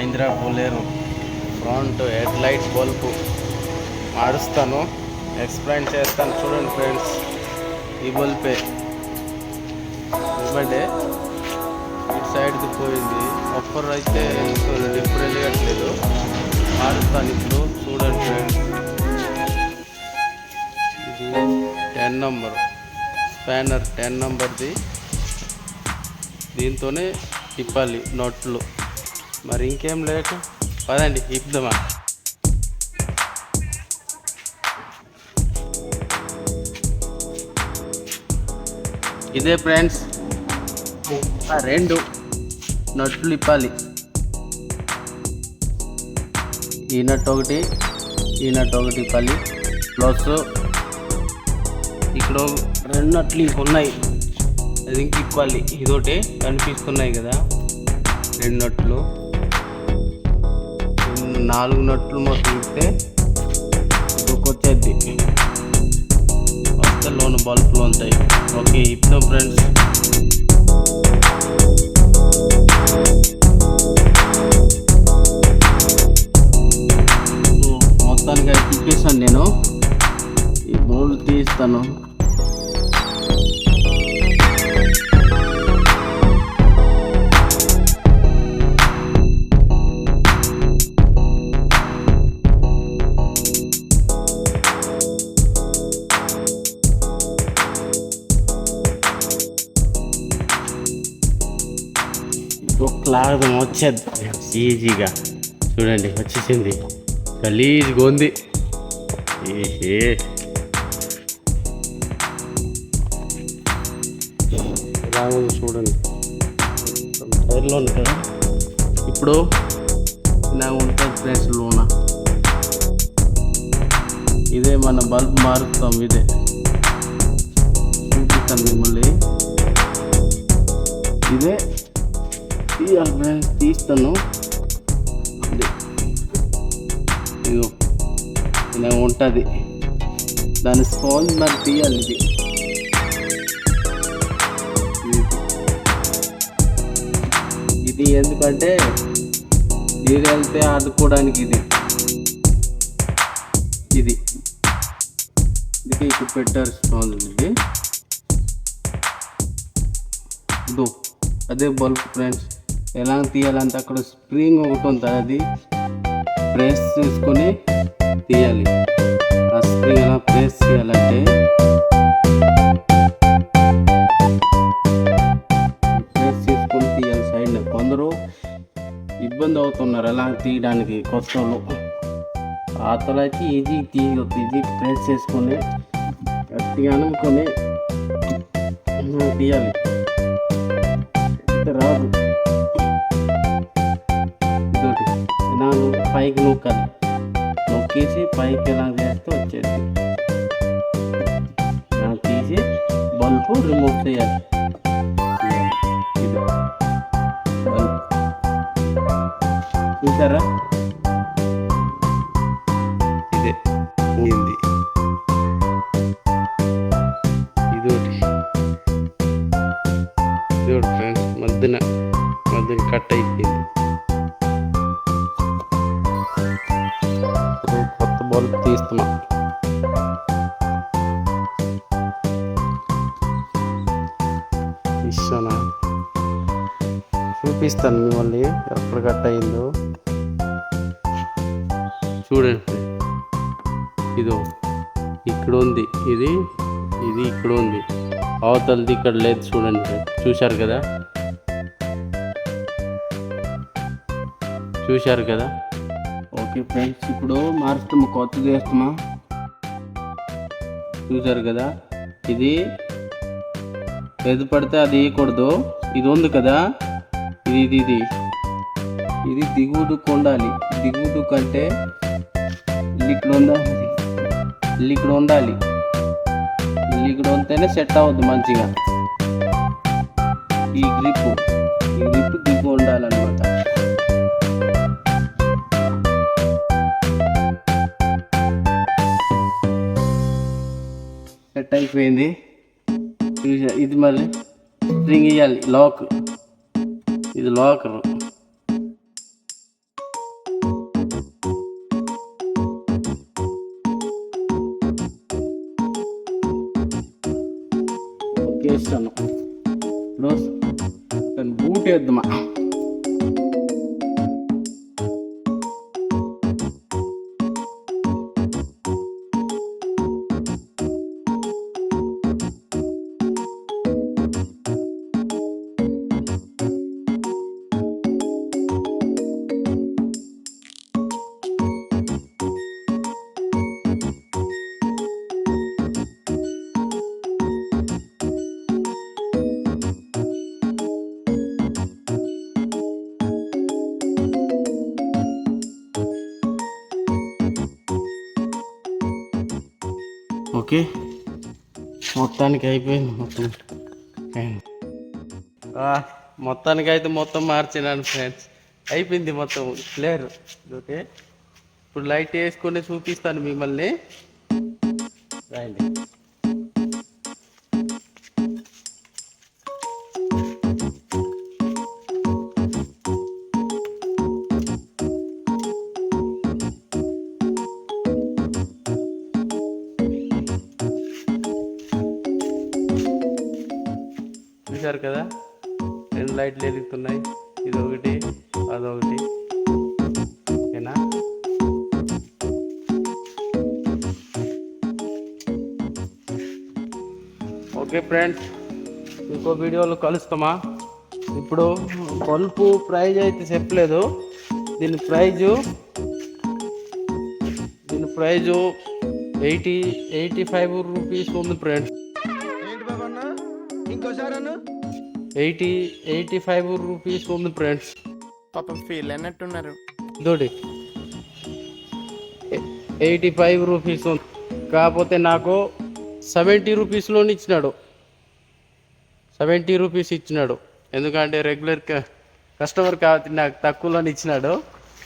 Mahindra Bolero front head light bulb మారుస్తాను, explain చేస్తాను. చూడండి ఫ్రెండ్స్, ఈ బల్బే ఇవ్వండి. ఇటు సైడ్కి పోయింది, ఒక్కరు అయితే ఇప్పుడు వెళ్ళట్లేదు. మారుస్తాను ఇప్పుడు. చూడండి ఫ్రెండ్స్, ఇది 10 నెంబర్ స్పానర్, 10 నెంబర్ది. దీంతోనే తిప్పాలి నట్లు. మరి ఇంకేం లేక పదండి ఇద్దామా. ఇదే ఫ్రెండ్స్, 2 నట్లు ఇప్పాలి. ఈ నట్ ఒకటి, ఈ నట్ ఒకటి ఇప్పాలి. ప్లస్ ఇక్కడ 2 నట్లు ఇంకున్నాయి, అది ఇంక ఇప్పాలి. ఇదొకటి కనిపిస్తున్నాయి కదా 2 నట్లు, 4 నట్లు మొత్తం ఇస్తే ఇదొకొచ్చేద్ది. వస్తే లోన బల్బులు ఉంటాయి. ఓకే ఇప్పాం ఫ్రెండ్స్. మొత్తానికి అయితే తిప్పేసాను నేను. ఈ బోల్డ్ తీస్తాను. ఒకలాగా వచ్చేది ఈజీగా. చూడండి వచ్చేసింది, గలీజ్గా ఉంది. ఏ ఇలా ఉంది చూడండి, టైర్లో ఉంటుంది. ఇప్పుడు ఇలా ఉంటుంది ఫ్రెండ్స్ లోన. ఇదే మన బల్బ్ మారుస్తాం. ఇదే చూపిస్తాను మిమ్మల్ని. ఇదే తీస్తాను. ఇదిగో ఇలా ఉంటుంది. దాని స్పాంజ్ మరి తీయాలి. ఇది ఎందుకంటే నీరు వెళ్తే ఆడుకోవడానికి. ఇది ఇక్కడ పెట్టారు స్పాంజ్. ఇదో అదే బల్బ్ ఫ్రెండ్స్. ఎలా తీయాలంటే అక్కడ స్ప్రింగ్ ఒకటి ఉంటుంది, అది ప్రెస్ చేసుకొని తీయాలి. ఆ స్ప్రింగ్ ఎలా ప్రెస్ చేయాలంటే ప్రెస్ చేసుకొని తీయాలి సైడ్. కొందరు ఇబ్బంది అవుతున్నారు ఎలా తీయడానికి కొత్త వాళ్ళు. పాతలు అయితే ఈజీ తీయవచ్చు. ఈజీ ప్రెస్ చేసుకొని గట్టిగా అనుకొని తీయాలి. రాదు. ఇదోటి ఇలా పైకి నొక్కాలి. నొక్కేసి పైకి ఎలా చేస్తే వచ్చేది. తీసి బల్బు రిమూవ్ చేయాలి. ఇది బల్బ్ చూసారా, ఇదే పోయింది. ఇదోటి ఫ్రెండ్స్, మధ్యన కట్ అయిపోయింది. కొత్త బల్బ్ తీస్తున్నా. ఇస్తానా చూపిస్తాను మిమ్మల్ని ఎప్పుడు కట్ అయిందో. చూడండి, ఇదో ఇక్కడ ఉంది, ఇది ఇక్కడ ఉంది. అవతలది ఇక్కడ లేదు. చూడండి, చూశారు కదా. ఓకే ఫ్రెండ్స్, ఇప్పుడు మారుస్తాము, కొత్తది వేస్తామా. చూశారు కదా, ఇది ఏది పడితే అది వేయకూడదు. ఇది ఉంది కదా, ఇది దిగుడుకు ఉండాలి. దిగుడు కంటే ఇక్కడ ఉండాలి. ఇక్కడ ఉంటేనే సెట్ అవ్వద్దు మంచిగా. ఈ గ్రిప్ దిగు ఉండాలన్నమాట. సెట్ అయిపోయింది. ఇది మళ్ళీ స్ప్రింగ్ ఇవ్వాలి. లాక్, ఇది లాకర్. ఓకే, మొత్తానికి అయిపోయింది. మొత్తానికి అయితే మొత్తం మార్చినాను ఫ్రెండ్స్. అయిపోయింది మొత్తం క్లియర్. ఓకే, ఇప్పుడు లైట్ వేసుకొని చూపిస్తాను మిమ్మల్ని. రండి. చూశారు కదా, 2 లైట్లు వెలుగుతున్నాయి. ఇదొకటి, అదొకటి. ఓకేనా? ఓకే ఫ్రెండ్స్, ఇంకో వీడియోలో కలుస్తామా. ఇప్పుడు బల్బు ప్రైజ్ అయితే చెప్పలేదు. దీని ప్రైజు 85 రూపీస్ ఉంది ఫ్రెండ్స్. 85 రూపీస్ ఉంది ఫ్రెండ్స్. పాపం ఫీల్ అన్నట్టున్నారు. ఇదోటి 85 రూపీస్ ఉంది. కాకపోతే నాకు 70 రూపీస్లోని ఇచ్చినాడు. 70 రూపీస్ ఇచ్చినాడు. ఎందుకంటే రెగ్యులర్ కస్టమర్ కాబట్టి నాకు తక్కువలోని ఇచ్చినాడు.